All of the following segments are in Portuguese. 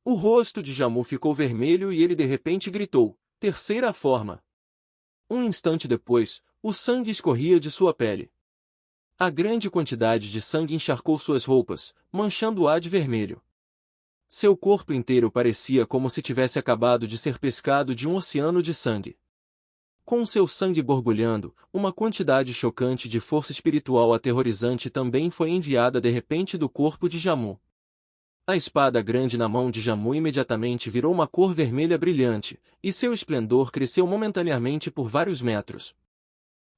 O rosto de Jamu ficou vermelho e ele de repente gritou, terceira forma. Um instante depois, o sangue escorria de sua pele. A grande quantidade de sangue encharcou suas roupas, manchando-a de vermelho. Seu corpo inteiro parecia como se tivesse acabado de ser pescado de um oceano de sangue. Com seu sangue borbulhando, uma quantidade chocante de força espiritual aterrorizante também foi enviada de repente do corpo de Jamu. A espada grande na mão de Jamu imediatamente virou uma cor vermelha brilhante, e seu esplendor cresceu momentaneamente por vários metros.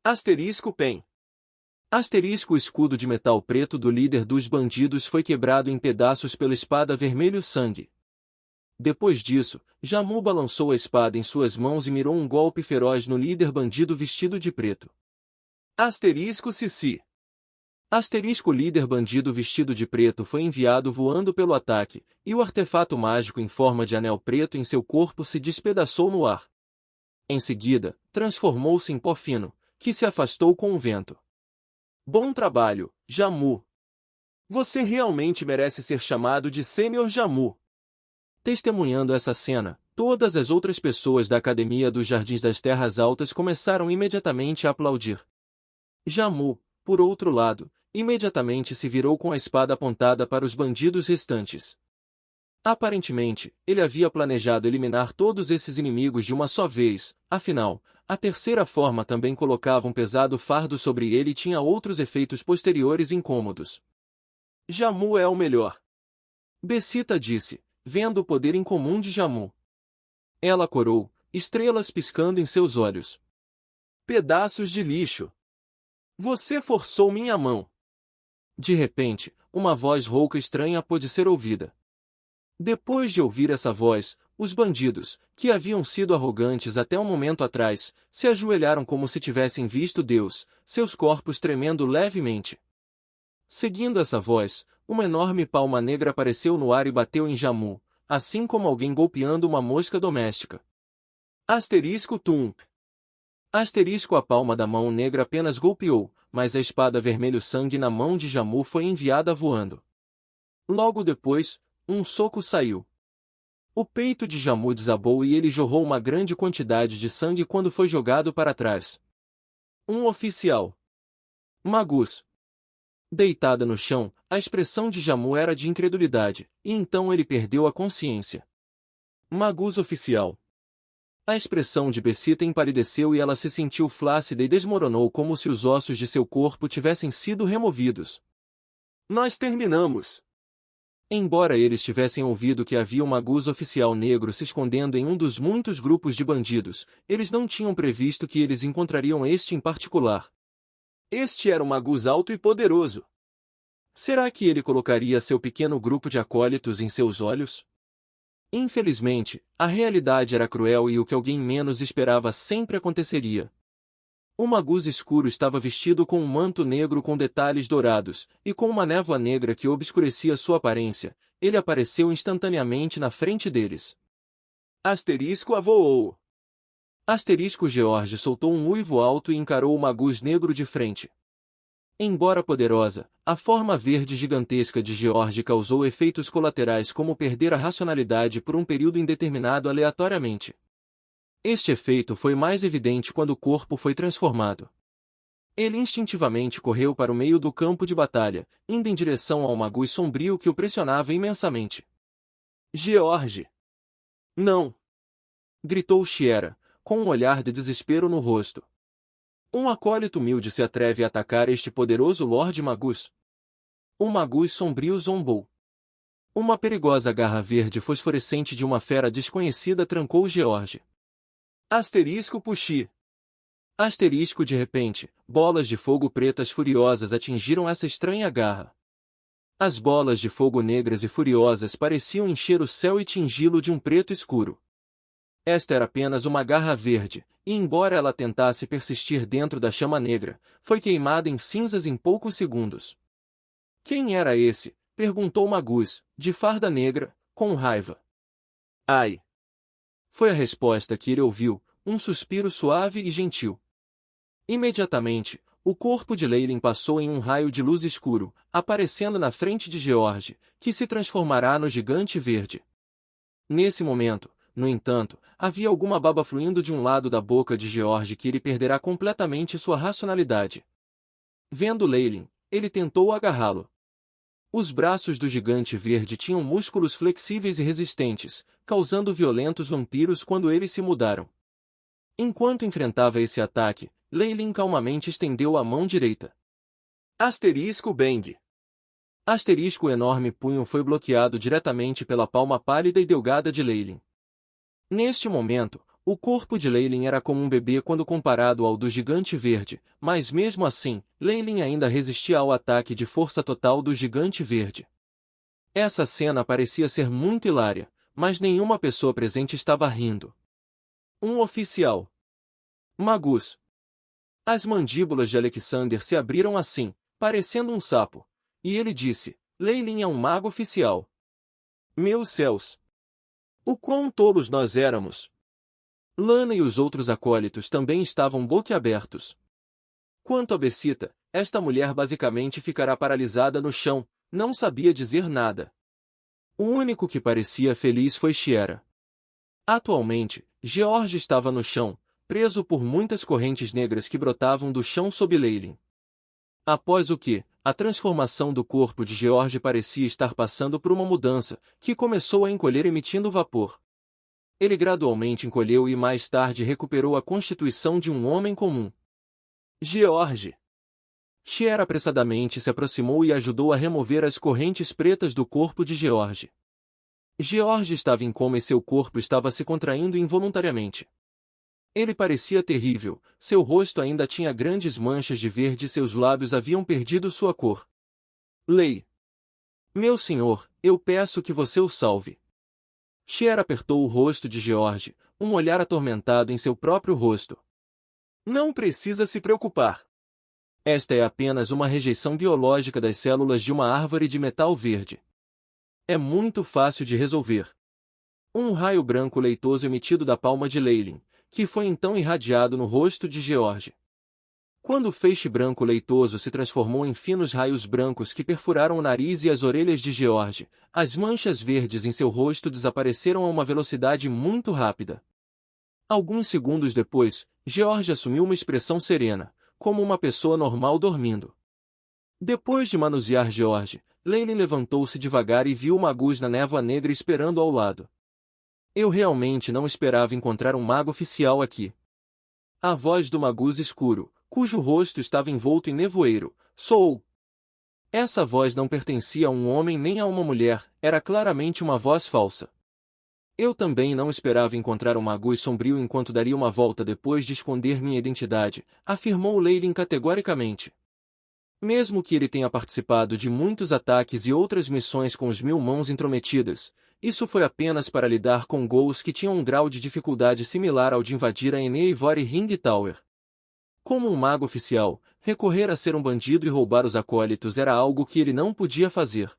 Asterisco Pen. Asterisco o escudo de metal preto do líder dos bandidos foi quebrado em pedaços pela espada vermelho sangue. Depois disso, Jamu balançou a espada em suas mãos e mirou um golpe feroz no líder bandido vestido de preto. Asterisco Sissi. Asterisco líder bandido vestido de preto foi enviado voando pelo ataque, e o artefato mágico em forma de anel preto em seu corpo se despedaçou no ar. Em seguida, transformou-se em pó fino, que se afastou com o vento. Bom trabalho, Jamu. Você realmente merece ser chamado de Sênior Jamu. Testemunhando essa cena, todas as outras pessoas da Academia dos Jardins das Terras Altas começaram imediatamente a aplaudir. Jamu, por outro lado, imediatamente se virou com a espada apontada para os bandidos restantes. Aparentemente, ele havia planejado eliminar todos esses inimigos de uma só vez, afinal, a terceira forma também colocava um pesado fardo sobre ele e tinha outros efeitos posteriores incômodos. Jamu é o melhor. Becita disse, vendo o poder incomum de Jamu. Ela corou, estrelas piscando em seus olhos. Pedaços de lixo. Você forçou minha mão. De repente, uma voz rouca estranha pôde ser ouvida. Depois de ouvir essa voz, os bandidos, que haviam sido arrogantes até um momento atrás, se ajoelharam como se tivessem visto Deus, seus corpos tremendo levemente. Seguindo essa voz, uma enorme palma negra apareceu no ar e bateu em Jamu, assim como alguém golpeando uma mosca doméstica. Asterisco Tum. Asterisco a palma da mão negra apenas golpeou, mas a espada vermelho sangue na mão de Jamu foi enviada voando. Logo depois, um soco saiu. O peito de Jamu desabou e ele jorrou uma grande quantidade de sangue quando foi jogado para trás. Um oficial. Magus. Deitada no chão, a expressão de Jamu era de incredulidade, e então ele perdeu a consciência. Magus oficial. A expressão de Becita empalideceu e ela se sentiu flácida e desmoronou como se os ossos de seu corpo tivessem sido removidos. Nós terminamos. Embora eles tivessem ouvido que havia um Magus oficial negro se escondendo em um dos muitos grupos de bandidos, eles não tinham previsto que eles encontrariam este em particular. Este era um Magus alto e poderoso. Será que ele colocaria seu pequeno grupo de acólitos em seus olhos? Infelizmente, a realidade era cruel e o que alguém menos esperava sempre aconteceria. O Magus escuro estava vestido com um manto negro com detalhes dourados, e com uma névoa negra que obscurecia sua aparência, ele apareceu instantaneamente na frente deles. Asterisco avoou. Asterisco George soltou um uivo alto e encarou o Magus negro de frente. Embora poderosa, a forma verde gigantesca de George causou efeitos colaterais como perder a racionalidade por um período indeterminado aleatoriamente. Este efeito foi mais evidente quando o corpo foi transformado. Ele instintivamente correu para o meio do campo de batalha, indo em direção ao Magus sombrio que o pressionava imensamente. George! Não! Gritou Shiera, com um olhar de desespero no rosto. Um acólito humilde se atreve a atacar este poderoso Lorde Magus? O Magus sombrio zombou. Uma perigosa garra verde fosforescente de uma fera desconhecida trancou George. Asterisco Puxi. Asterisco de repente, bolas de fogo pretas furiosas atingiram essa estranha garra. As bolas de fogo negras e furiosas pareciam encher o céu e tingi-lo de um preto escuro. Esta era apenas uma garra verde, e embora ela tentasse persistir dentro da chama negra, foi queimada em cinzas em poucos segundos. Quem era esse? Perguntou Magus, de farda negra, com raiva. Ai! Foi a resposta que ele ouviu, um suspiro suave e gentil. Imediatamente, o corpo de Leylin passou em um raio de luz escuro, aparecendo na frente de George, que se transformará no gigante verde. Nesse momento, no entanto, havia alguma baba fluindo de um lado da boca de George que ele perderá completamente sua racionalidade. Vendo Leylin, ele tentou agarrá-lo. Os braços do gigante verde tinham músculos flexíveis e resistentes, causando violentos vampiros quando eles se mudaram. Enquanto enfrentava esse ataque, Leylin calmamente estendeu a mão direita. Asterisco Bang. Asterisco. O enorme punho foi bloqueado diretamente pela palma pálida e delgada de Leylin. Neste momento, o corpo de Leylin era como um bebê quando comparado ao do gigante verde, mas mesmo assim, Leylin ainda resistia ao ataque de força total do gigante verde. Essa cena parecia ser muito hilária, mas nenhuma pessoa presente estava rindo. Um oficial. Magus. As mandíbulas de Alexander se abriram assim, parecendo um sapo, e ele disse: Leylin é um mago oficial. Meus céus! O quão tolos nós éramos! Lana e os outros acólitos também estavam boquiabertos. Quanto a Becita, esta mulher basicamente ficará paralisada no chão, não sabia dizer nada. O único que parecia feliz foi Shiera. Atualmente, George estava no chão, preso por muitas correntes negras que brotavam do chão sob Leylin. Após o que, a transformação do corpo de George parecia estar passando por uma mudança, que começou a encolher emitindo vapor. Ele gradualmente encolheu e mais tarde recuperou a constituição de um homem comum. George! Shiera apressadamente se aproximou e ajudou a remover as correntes pretas do corpo de George. George estava em coma e seu corpo estava se contraindo involuntariamente. Ele parecia terrível, seu rosto ainda tinha grandes manchas de verde e seus lábios haviam perdido sua cor. Lei! Meu senhor, eu peço que você o salve. Shiera apertou o rosto de George, um olhar atormentado em seu próprio rosto. Não precisa se preocupar. Esta é apenas uma rejeição biológica das células de uma árvore de metal verde. É muito fácil de resolver. Um raio branco leitoso emitido da palma de Leylin, que foi então irradiado no rosto de George. Quando o feixe branco leitoso se transformou em finos raios brancos que perfuraram o nariz e as orelhas de George, as manchas verdes em seu rosto desapareceram a uma velocidade muito rápida. Alguns segundos depois, George assumiu uma expressão serena, como uma pessoa normal dormindo. Depois de manusear George, Leylin levantou-se devagar e viu o Magus na névoa negra esperando ao lado. Eu realmente não esperava encontrar um mago oficial aqui. A voz do Magus escuro, cujo rosto estava envolto em nevoeiro, soou. Essa voz não pertencia a um homem nem a uma mulher, era claramente uma voz falsa. Eu também não esperava encontrar um Magus sombrio enquanto daria uma volta depois de esconder minha identidade, afirmou Leylin categoricamente. Mesmo que ele tenha participado de muitos ataques e outras missões com os 1000 mãos intrometidas, isso foi apenas para lidar com ghouls que tinham um grau de dificuldade similar ao de invadir a Eneivory Ring Tower. Como um mago oficial, recorrer a ser um bandido e roubar os acólitos era algo que ele não podia fazer.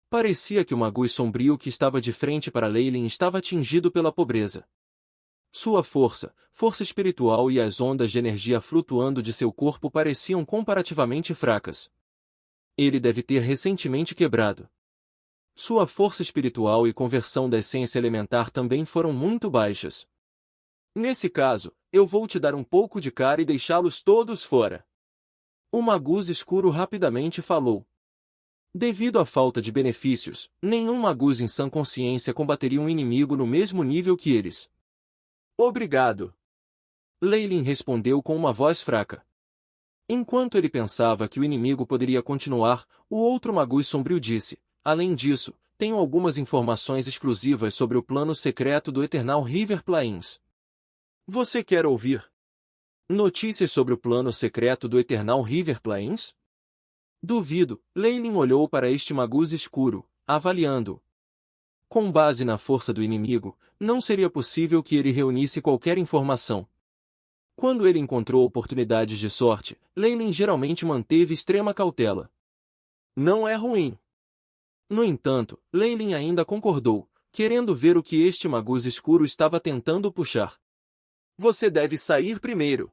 Parecia que o Magus sombrio que estava de frente para Leylin estava atingido pela pobreza. Sua força espiritual e as ondas de energia flutuando de seu corpo pareciam comparativamente fracas. Ele deve ter recentemente quebrado. Sua força espiritual e conversão da essência elementar também foram muito baixas. Nesse caso, eu vou te dar um pouco de cara e deixá-los todos fora. O Magus escuro rapidamente falou. Devido à falta de benefícios, nenhum Magus em sã consciência combateria um inimigo no mesmo nível que eles. Obrigado. Leylin respondeu com uma voz fraca. Enquanto ele pensava que o inimigo poderia continuar, o outro Magus sombrio disse, além disso, tenho algumas informações exclusivas sobre o plano secreto do Eternal River Plains. Você quer ouvir? Notícias sobre o plano secreto do Eternal River Plains? Duvido. Leylin olhou para este Magus escuro, avaliando-o. Com base na força do inimigo, não seria possível que ele reunisse qualquer informação. Quando ele encontrou oportunidades de sorte, Leylin geralmente manteve extrema cautela. Não é ruim. No entanto, Leylin ainda concordou, querendo ver o que este Magus escuro estava tentando puxar. Você deve sair primeiro.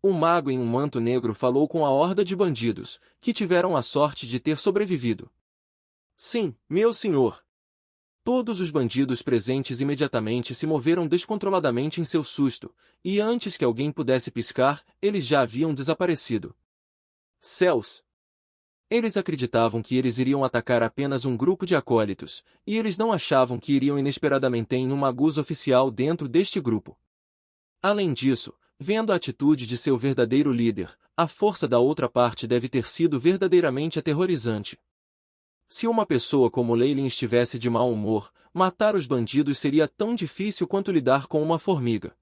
O mago em um manto negro falou com a horda de bandidos, que tiveram a sorte de ter sobrevivido. Sim, meu senhor. Todos os bandidos presentes imediatamente se moveram descontroladamente em seu susto, e antes que alguém pudesse piscar, eles já haviam desaparecido. Céus! Eles acreditavam que eles iriam atacar apenas um grupo de acólitos, e eles não achavam que iriam inesperadamente em um magus oficial dentro deste grupo. Além disso, vendo a atitude de seu verdadeiro líder, a força da outra parte deve ter sido verdadeiramente aterrorizante. Se uma pessoa como Leylin estivesse de mau humor, matar os bandidos seria tão difícil quanto lidar com uma formiga.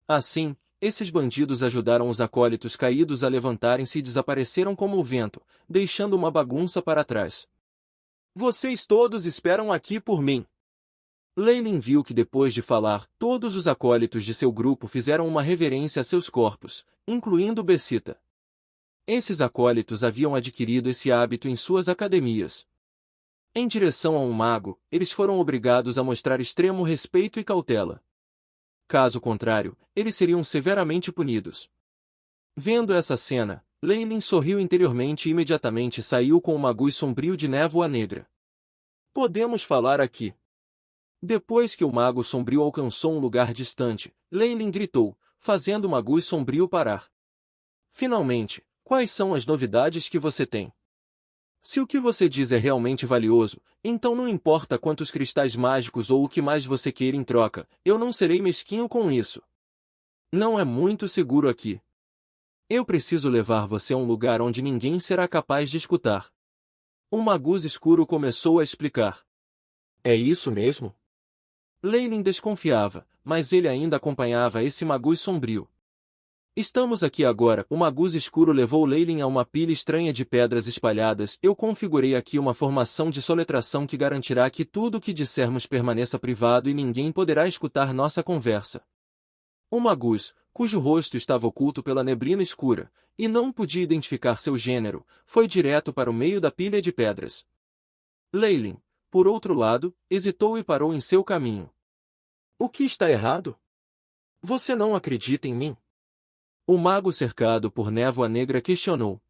Assim, esses bandidos ajudaram os acólitos caídos a levantarem-se e desapareceram como o vento, deixando uma bagunça para trás. Vocês todos esperam aqui por mim. Leylin viu que depois de falar, todos os acólitos de seu grupo fizeram uma reverência a seus corpos, incluindo Becita. Esses acólitos haviam adquirido esse hábito em suas academias. Em direção a um mago, eles foram obrigados a mostrar extremo respeito e cautela. Caso contrário, eles seriam severamente punidos. Vendo essa cena, Leylin sorriu interiormente e imediatamente saiu com o magus sombrio de névoa negra. Podemos falar aqui. Depois que o mago sombrio alcançou um lugar distante, Leylin gritou, fazendo o magus sombrio parar. Finalmente, quais são as novidades que você tem? Se o que você diz é realmente valioso, então não importa quantos cristais mágicos ou o que mais você queira em troca, eu não serei mesquinho com isso. Não é muito seguro aqui. Eu preciso levar você a um lugar onde ninguém será capaz de escutar. O magus escuro começou a explicar. É isso mesmo? Leylin desconfiava, mas ele ainda acompanhava esse magus sombrio. Estamos aqui agora. O magus escuro levou Leylin a uma pilha estranha de pedras espalhadas. Eu configurei aqui uma formação de soletração que garantirá que tudo o que dissermos permaneça privado e ninguém poderá escutar nossa conversa. O magus, cujo rosto estava oculto pela neblina escura, e não podia identificar seu gênero, foi direto para o meio da pilha de pedras. Leylin, por outro lado, hesitou e parou em seu caminho. O que está errado? Você não acredita em mim? O mago cercado por névoa negra questionou.